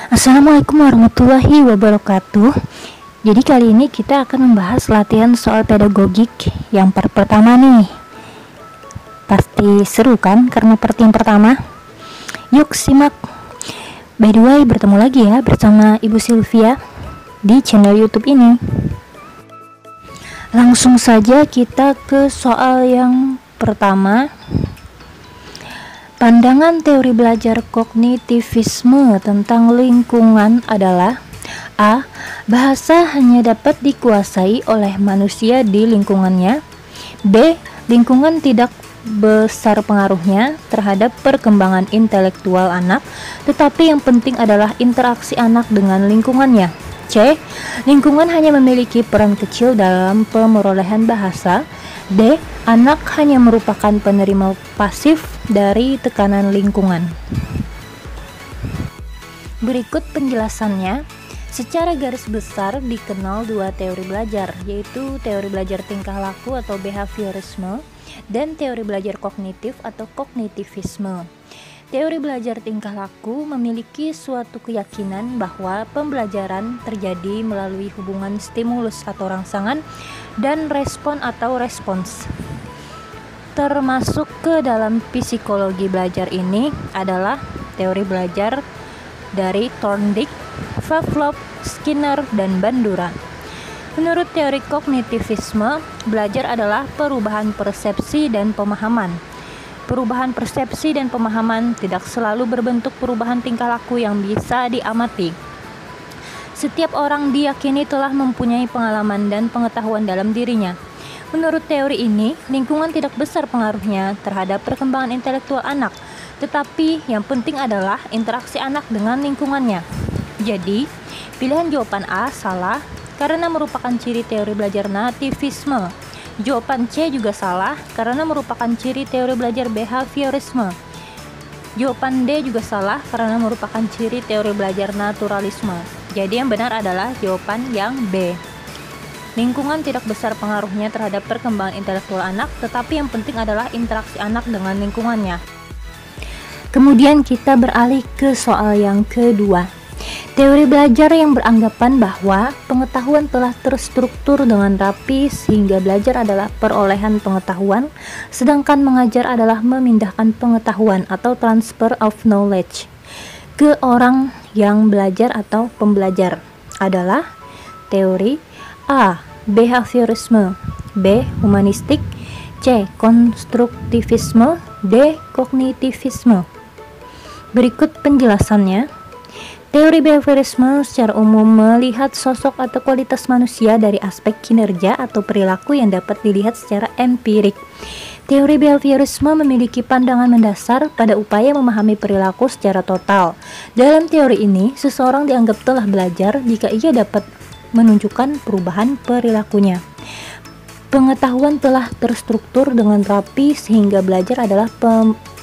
Assalamualaikum warahmatullahi wabarakatuh. Jadi kali ini kita akan membahas latihan soal pedagogik yang pertama nih. Pasti seru kan karena yang pertama. Yuk simak. By the way, bertemu lagi ya bersama Ibu Sylvia di channel YouTube ini. Langsung saja kita ke soal yang pertama. Pandangan teori belajar kognitivisme tentang lingkungan adalah A. Bahasa hanya dapat dikuasai oleh manusia di lingkungannya. B. Lingkungan tidak besar pengaruhnya terhadap perkembangan intelektual anak, tetapi yang penting adalah interaksi anak dengan lingkungannya. C. Lingkungan hanya memiliki peran kecil dalam pemerolehan bahasa. D. Anak hanya merupakan penerima pasif dari tekanan lingkungan. Berikut penjelasannya. Secara garis besar dikenal dua teori belajar, yaitu teori belajar tingkah laku atau behaviorisme dan teori belajar kognitif atau kognitivisme. Teori belajar tingkah laku memiliki suatu keyakinan bahwa pembelajaran terjadi melalui hubungan stimulus atau rangsangan dan respon atau respons. Termasuk ke dalam psikologi belajar ini adalah teori belajar dari Thorndike, Pavlov, Skinner, dan Bandura. Menurut teori kognitivisme, belajar adalah perubahan persepsi dan pemahaman. Perubahan persepsi dan pemahaman tidak selalu berbentuk perubahan tingkah laku yang bisa diamati. Setiap orang diyakini telah mempunyai pengalaman dan pengetahuan dalam dirinya. Menurut teori ini, lingkungan tidak besar pengaruhnya terhadap perkembangan intelektual anak, tetapi yang penting adalah interaksi anak dengan lingkungannya. Jadi, pilihan jawaban A salah karena merupakan ciri teori belajar nativisme. Jawaban C juga salah karena merupakan ciri teori belajar behaviorisme. Jawaban D juga salah karena merupakan ciri teori belajar naturalisme. Jadi yang benar adalah jawaban yang B. Lingkungan tidak besar pengaruhnya terhadap perkembangan intelektual anak, tetapi yang penting adalah interaksi anak dengan lingkungannya. Kemudian kita beralih ke soal yang kedua. Teori belajar yang beranggapan bahwa pengetahuan telah terstruktur dengan rapi sehingga belajar adalah perolehan pengetahuan, sedangkan mengajar adalah memindahkan pengetahuan atau transfer of knowledge ke orang yang belajar atau pembelajar adalah teori A. Behaviorisme, B. Humanistik, C. Konstruktivisme, D. Kognitivisme. Berikut penjelasannya. Teori behaviorisme secara umum melihat sosok atau kualitas manusia dari aspek kinerja atau perilaku yang dapat dilihat secara empirik. Teori behaviorisme memiliki pandangan mendasar pada upaya memahami perilaku secara total. Dalam teori ini, seseorang dianggap telah belajar jika ia dapat menunjukkan perubahan perilakunya. Pengetahuan telah terstruktur dengan rapi sehingga belajar adalah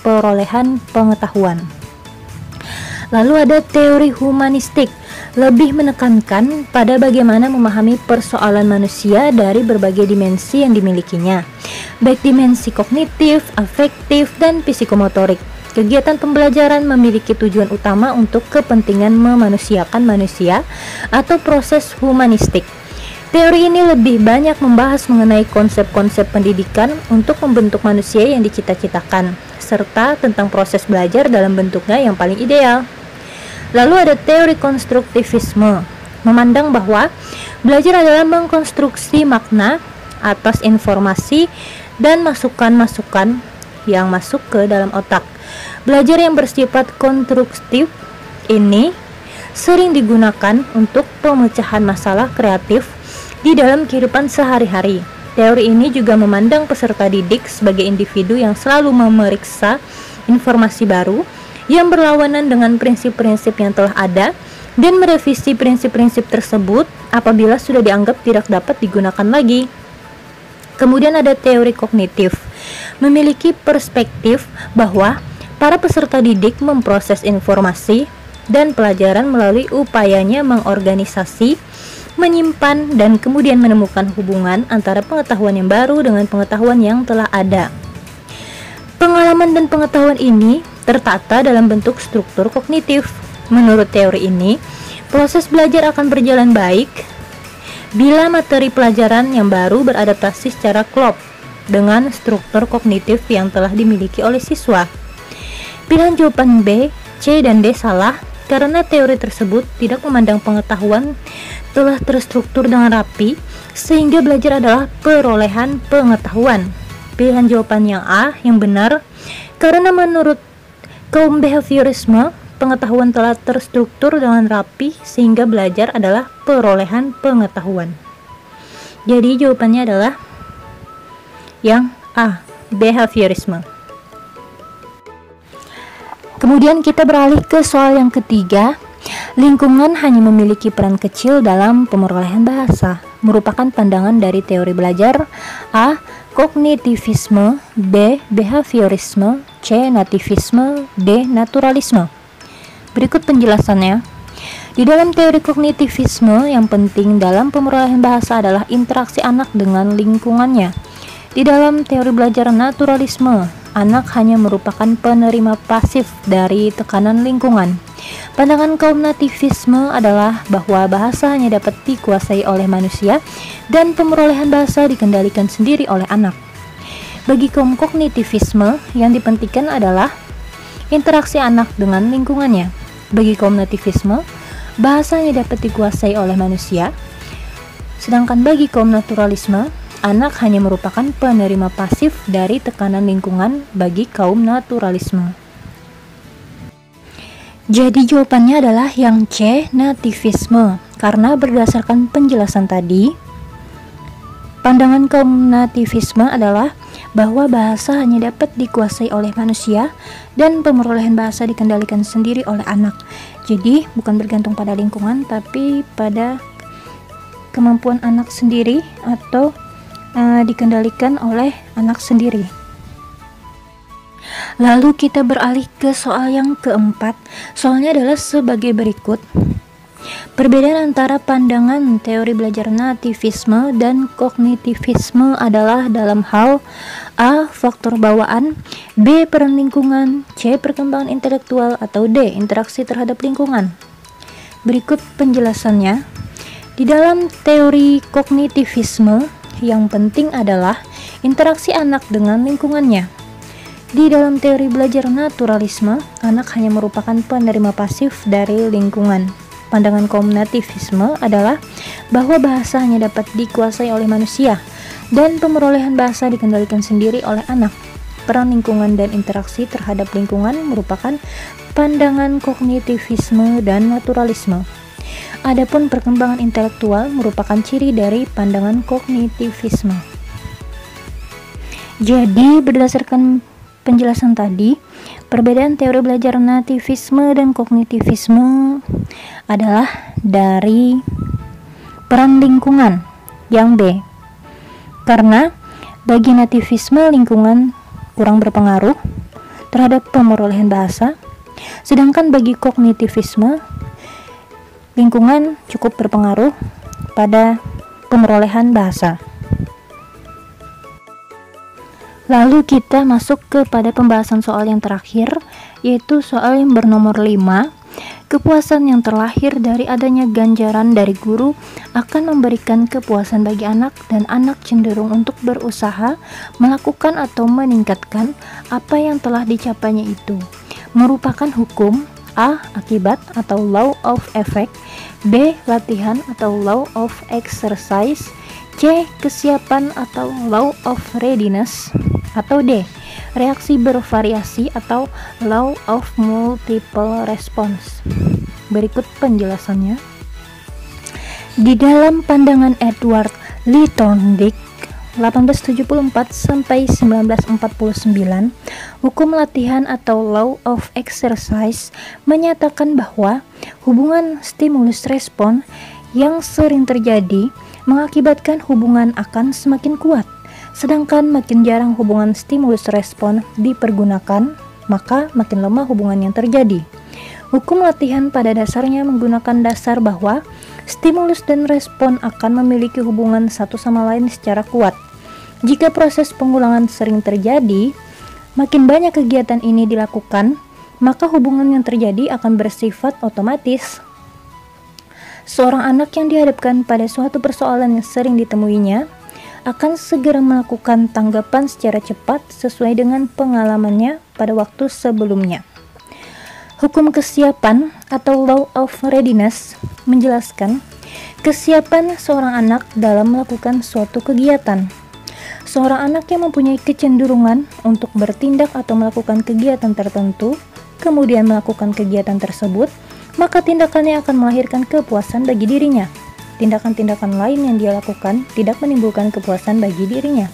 perolehan pengetahuan. Lalu ada teori humanistik, lebih menekankan pada bagaimana memahami persoalan manusia dari berbagai dimensi yang dimilikinya, baik dimensi kognitif, afektif, dan psikomotorik. Kegiatan pembelajaran memiliki tujuan utama untuk kepentingan memanusiakan manusia atau proses humanistik. Teori ini lebih banyak membahas mengenai konsep-konsep pendidikan untuk membentuk manusia yang dicita-citakan, serta tentang proses belajar dalam bentuknya yang paling ideal. Lalu ada teori konstruktivisme, memandang bahwa belajar adalah mengkonstruksi makna atas informasi dan masukan-masukan yang masuk ke dalam otak. Belajar yang bersifat konstruktif ini sering digunakan untuk pemecahan masalah kreatif di dalam kehidupan sehari-hari. Teori ini juga memandang peserta didik sebagai individu yang selalu memeriksa informasi baru yang berlawanan dengan prinsip-prinsip yang telah ada dan merevisi prinsip-prinsip tersebut apabila sudah dianggap tidak dapat digunakan lagi. Kemudian ada teori kognitif, memiliki perspektif bahwa para peserta didik memproses informasi dan pelajaran melalui upayanya mengorganisasi, menyimpan, dan kemudian menemukan hubungan antara pengetahuan yang baru dengan pengetahuan yang telah ada. Pengalaman dan pengetahuan ini tertata dalam bentuk struktur kognitif. Menurut teori ini, proses belajar akan berjalan baik bila materi pelajaran yang baru beradaptasi secara klop dengan struktur kognitif yang telah dimiliki oleh siswa. Pilihan jawaban B, C, dan D salah karena teori tersebut tidak memandang pengetahuan telah terstruktur dengan rapi sehingga belajar adalah perolehan pengetahuan. Pilihan jawaban yang A yang benar karena menurut kaum behaviorisme, pengetahuan telah terstruktur dengan rapi sehingga belajar adalah perolehan pengetahuan. Jadi jawabannya adalah yang A, behaviorisme. Kemudian kita beralih ke soal yang ketiga. Lingkungan hanya memiliki peran kecil dalam pemerolehan bahasa. Merupakan pandangan dari teori belajar. A. Kognitivisme, B. Behaviorisme, C. Nativisme, D. Naturalisme. Berikut penjelasannya. Di dalam teori kognitivisme, yang penting dalam pemerolehan bahasa adalah interaksi anak dengan lingkungannya. Di dalam teori belajar naturalisme, anak hanya merupakan penerima pasif dari tekanan lingkungan. Pandangan kaum nativisme adalah bahwa bahasa hanya dapat dikuasai oleh manusia dan pemerolehan bahasa dikendalikan sendiri oleh anak. Bagi kaum kognitivisme, yang dipentingkan adalah interaksi anak dengan lingkungannya. Bagi kaum nativisme, bahasa hanya dapat dikuasai oleh manusia, sedangkan bagi kaum naturalisme, anak hanya merupakan penerima pasif dari tekanan lingkungan bagi kaum naturalisme. Jadi jawabannya adalah yang C, nativisme. Karena berdasarkan penjelasan tadi, pandangan kaum nativisme adalah bahwa bahasa hanya dapat dikuasai oleh manusia dan pemerolehan bahasa dikendalikan sendiri oleh anak. Jadi bukan bergantung pada lingkungan tapi pada kemampuan anak sendiri atau dikendalikan oleh anak sendiri. Lalu kita beralih ke soal yang keempat. Soalnya adalah sebagai berikut. Perbedaan antara pandangan teori belajar nativisme dan kognitivisme adalah dalam hal A. Faktor bawaan, B. Peran lingkungan, C. Perkembangan intelektual, atau D. Interaksi terhadap lingkungan. Berikut penjelasannya. Di dalam teori kognitivisme, yang penting adalah interaksi anak dengan lingkungannya. Di dalam teori belajar naturalisme, anak hanya merupakan penerima pasif dari lingkungan. Pandangan kaum nativisme adalah bahwa bahasa hanya dapat dikuasai oleh manusia dan pemerolehan bahasa dikendalikan sendiri oleh anak. Peran lingkungan dan interaksi terhadap lingkungan merupakan pandangan kognitivisme dan naturalisme. Adapun perkembangan intelektual merupakan ciri dari pandangan kognitivisme. Jadi berdasarkan penjelasan tadi, perbedaan teori belajar nativisme dan kognitivisme adalah dari peran lingkungan yang B. Karena bagi nativisme lingkungan kurang berpengaruh terhadap pemerolehan bahasa, sedangkan bagi kognitivisme lingkungan cukup berpengaruh pada pemerolehan bahasa. Lalu kita masuk kepada pembahasan soal yang terakhir, yaitu soal yang bernomor 5. Kepuasan yang terlahir dari adanya ganjaran dari guru akan memberikan kepuasan bagi anak, dan anak cenderung untuk berusaha melakukan atau meningkatkan apa yang telah dicapainya itu. Merupakan hukum A. Akibat atau law of effect, B. Latihan atau law of exercise, C. Kesiapan atau law of readiness, atau D. Reaksi bervariasi atau law of multiple response. Berikut penjelasannya. Di dalam pandangan Edward Lee Thorndike 1874 sampai 1949, hukum latihan atau law of exercise menyatakan bahwa hubungan stimulus respon yang sering terjadi mengakibatkan hubungan akan semakin kuat. Sedangkan makin jarang hubungan stimulus respon dipergunakan, maka makin lemah hubungan yang terjadi. Hukum latihan pada dasarnya menggunakan dasar bahwa stimulus dan respon akan memiliki hubungan satu sama lain secara kuat. Jika proses pengulangan sering terjadi, makin banyak kegiatan ini dilakukan, maka hubungan yang terjadi akan bersifat otomatis. Seorang anak yang dihadapkan pada suatu persoalan yang sering ditemuinya akan segera melakukan tanggapan secara cepat sesuai dengan pengalamannya pada waktu sebelumnya. Hukum kesiapan atau Law of Readiness menjelaskan kesiapan seorang anak dalam melakukan suatu kegiatan. Seorang anak yang mempunyai kecenderungan untuk bertindak atau melakukan kegiatan tertentu, kemudian melakukan kegiatan tersebut, maka tindakannya akan melahirkan kepuasan bagi dirinya. Tindakan-tindakan lain yang dia lakukan tidak menimbulkan kepuasan bagi dirinya.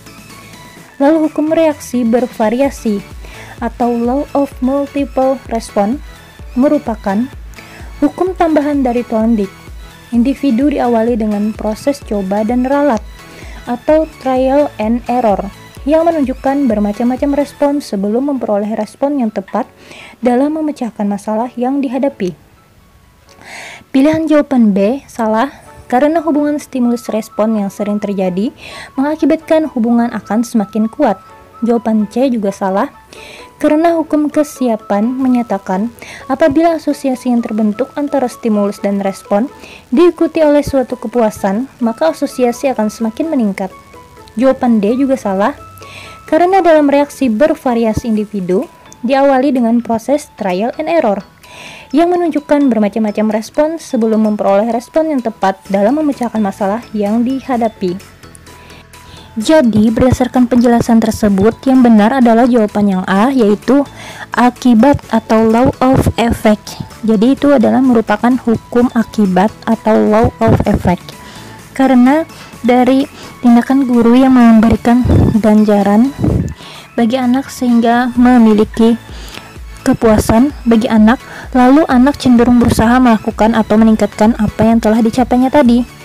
Lalu hukum reaksi bervariasi atau Law of Multiple Response merupakan hukum tambahan dari Thorndike. Individu diawali dengan proses coba dan ralat atau trial and error yang menunjukkan bermacam-macam respon sebelum memperoleh respon yang tepat dalam memecahkan masalah yang dihadapi. Pilihan jawaban B salah karena hubungan stimulus respon yang sering terjadi mengakibatkan hubungan akan semakin kuat. Jawaban C juga salah karena hukum kesiapan menyatakan apabila asosiasi yang terbentuk antara stimulus dan respon diikuti oleh suatu kepuasan, maka asosiasi akan semakin meningkat. Jawaban D juga salah karena dalam reaksi bervariasi individu diawali dengan proses trial and error yang menunjukkan bermacam-macam respon sebelum memperoleh respon yang tepat dalam memecahkan masalah yang dihadapi. Jadi, berdasarkan penjelasan tersebut, yang benar adalah jawaban yang A, yaitu akibat atau law of effect. Jadi, itu adalah merupakan hukum akibat atau law of effect. Karena dari tindakan guru yang memberikan ganjaran bagi anak sehingga memiliki kepuasan bagi anak, lalu anak cenderung berusaha melakukan atau meningkatkan apa yang telah dicapainya tadi.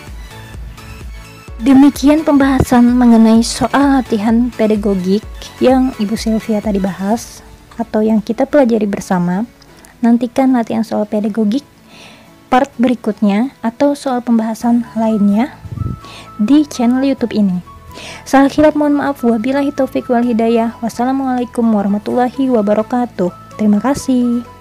Demikian pembahasan mengenai soal latihan pedagogik yang Ibu Sylvia tadi bahas atau yang kita pelajari bersama. Nantikan latihan soal pedagogik part berikutnya atau soal pembahasan lainnya di channel YouTube ini. Salah khilaf mohon maaf, wabillahi taufik wal hidayah. Wassalamualaikum warahmatullahi wabarakatuh. Terima kasih.